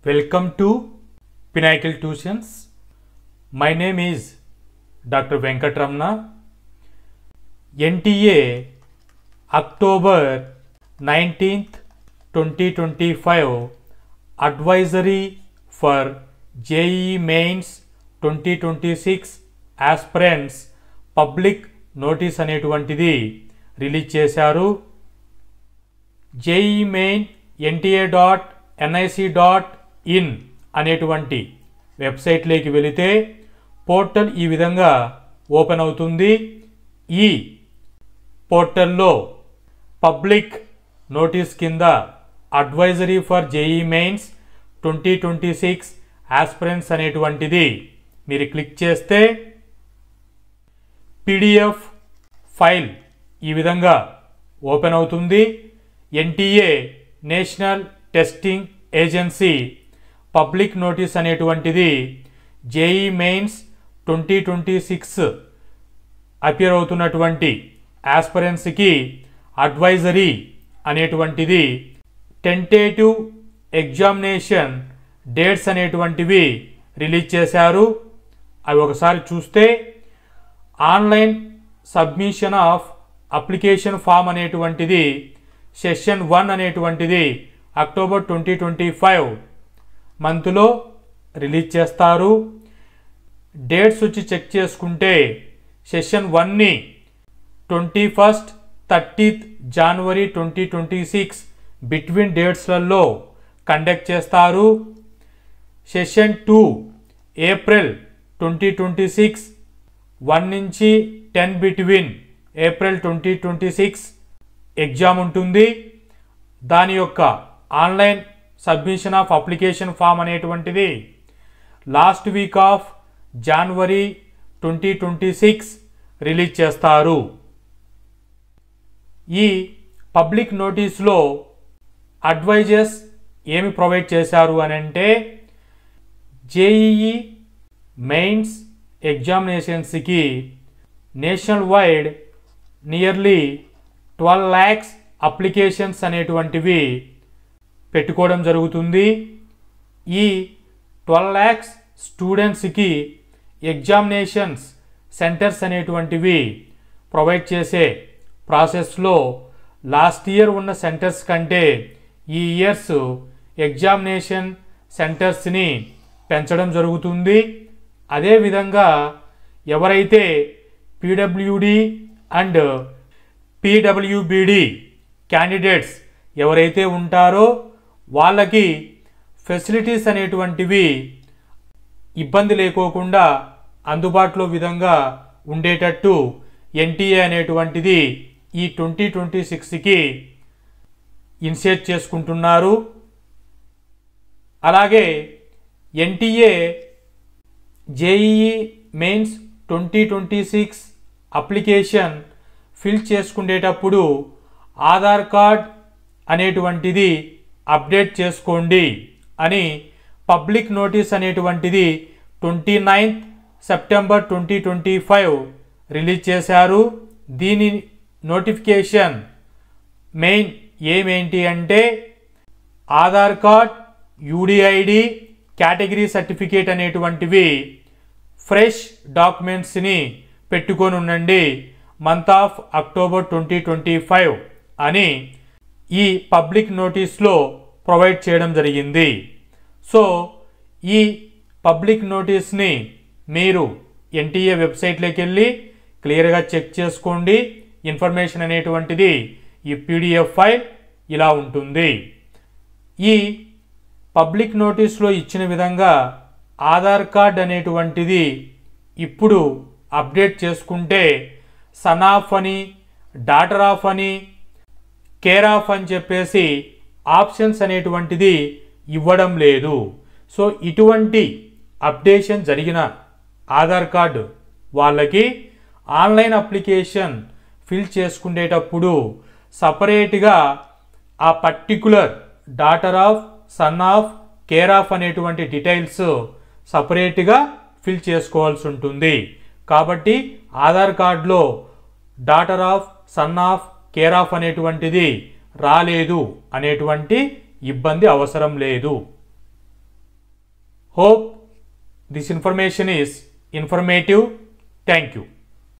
Welcome to Pinnacle Tuitions. My name is Dr. Venkatramana. NTA October 19th, 2025 Advisory for JEE Mains 2026 Aspirants Public Notice అనేటువంటిది release చేశారు. JEE Main nta.nic.in అనేటువంటి వెబ్సైట్లోకి వెళితే portal ఈ విధంగా open అవుతుంది. ఈ పోర్టల్లో పబ్లిక్ నోటీస్ కింద advisory for JEE mains 2026 aspirants అనేటువంటిది మీరు క్లిక్ చేస్తే PDF ఫైల్ ఈ విధంగా ఓపెన్ అవుతుంది. NTA national testing agency public notice అనేటువంటిది JEE మెయిన్స్ 2026 అపియర్ అవుతున్నటువంటి ఆస్పిరెంట్స్కి అడ్వైజరీ అనేటువంటిది టెంటేటివ్ ఎగ్జామినేషన్ డేట్స్ అనేటువంటివి రిలీజ్ చేశారు. అవి ఒకసారి చూస్తే online submission of application form అనేటువంటిది సెషన్ 1 అనేటువంటిది అక్టోబర్ 2025 మంత్లో రిలీజ్ చేస్తారు. డేట్స్ వచ్చి చెక్ చేసుకుంటే సెషన్ 1ని 21st 30th January 2026 బిట్వీన్ డేట్స్లలో కండక్ట్ చేస్తారు. సెషన్ 2 ఏప్రిల్ 2026 1 నుంచి 10 బిట్వీన్ ఏప్రిల్ 2026 ఎగ్జామ్ ఉంటుంది. దాని యొక్క online submission of application form అనేటువంటిది లాస్ట్ వీక్ ఆఫ్ జనవరి 2026 రిలీజ్ చేస్తారు. ఈ పబ్లిక్ నోటీస్లో అడ్వైజర్స్ ఏమి ప్రొవైడ్ చేశారు అని అంటే JEE మెయిన్స్ ఎగ్జామినేషన్స్కి national wide nearly 12 lakhs applications అనేటువంటివి పెట్టుకోవడం జరుగుతుంది. ఈ 12 lakhs స్టూడెంట్స్కి ఎగ్జామినేషన్స్ సెంటర్స్ అనేటువంటివి ప్రొవైడ్ చేసే ప్రాసెస్లో లాస్ట్ ఇయర్ ఉన్న సెంటర్స్ కంటే ఈ ఇయర్స్ ఎగ్జామినేషన్ సెంటర్స్ని పెంచడం జరుగుతుంది. అదేవిధంగా ఎవరైతే PWD అండ్ PWBD క్యాండిడేట్స్ ఎవరైతే ఉంటారో వాళ్ళకి ఫెసిలిటీస్ అనేటువంటివి ఇబ్బంది లేకోకుండా అందుబాటులో విధంగా ఉండేటట్టు NTA అనేటువంటిది ఈ 2026కి ఇనిషియేట్ చేసుకుంటున్నారు. అలాగే NTA JEE mains 2026 application fill చేసుకునేటప్పుడు ఆధార్ కార్డ్ అనేటువంటిది అప్డేట్ చేసుకోండి అని పబ్లిక్ నోటీస్ అనేటువంటిది 29th September 2025 రిలీజ్ చేశారు. దీని నోటిఫికేషన్ మెయిన్ ఏమేంటి అంటే Aadhaar card, UDID, category certificate అనేటువంటివి ఫ్రెష్ డాక్యుమెంట్స్ని పెట్టుకొని ఉండండి మంత్ ఆఫ్ అక్టోబర్ 2025 అని ఈ పబ్లిక్ నోటీస్లో ప్రొవైడ్ చేయడం జరిగింది. సో ఈ పబ్లిక్ నోటీస్ని మీరు NTA వెబ్సైట్లోకి వెళ్ళి క్లియర్గా చెక్ చేసుకోండి. ఇన్ఫర్మేషన్ అనేటువంటిది ఈ PDF ఫైల్ ఇలా ఉంటుంది. ఈ పబ్లిక్ నోటీస్లో ఇచ్చిన విధంగా ఆధార్ కార్డ్ అనేటువంటిది ఇప్పుడు అప్డేట్ చేసుకుంటే సన్ ఆఫ్ అని, డాటర్ ఆఫ్ అని, కేర్ ఆఫ్ అని చెప్పేసి ఆప్షన్స్ అనేటువంటిది ఇవ్వడం లేదు. సో ఇటువంటి అప్డేషన్ జరిగిన ఆధార్ కార్డు వాళ్ళకి ఆన్లైన్ అప్లికేషన్ ఫిల్ చేసుకునేటప్పుడు సపరేట్గా ఆ particular daughter of, son of, care of అనేటువంటి డీటెయిల్స్ సపరేట్గా ఫిల్ చేసుకోవాల్సి ఉంటుంది. కాబట్టి ఆధార్ కార్డులో daughter of, son of, care of అనేటువంటిది రాలేదు అనేటువంటి ఇబ్బంది అవసరం లేదు. Hope this information is informative. Thank you.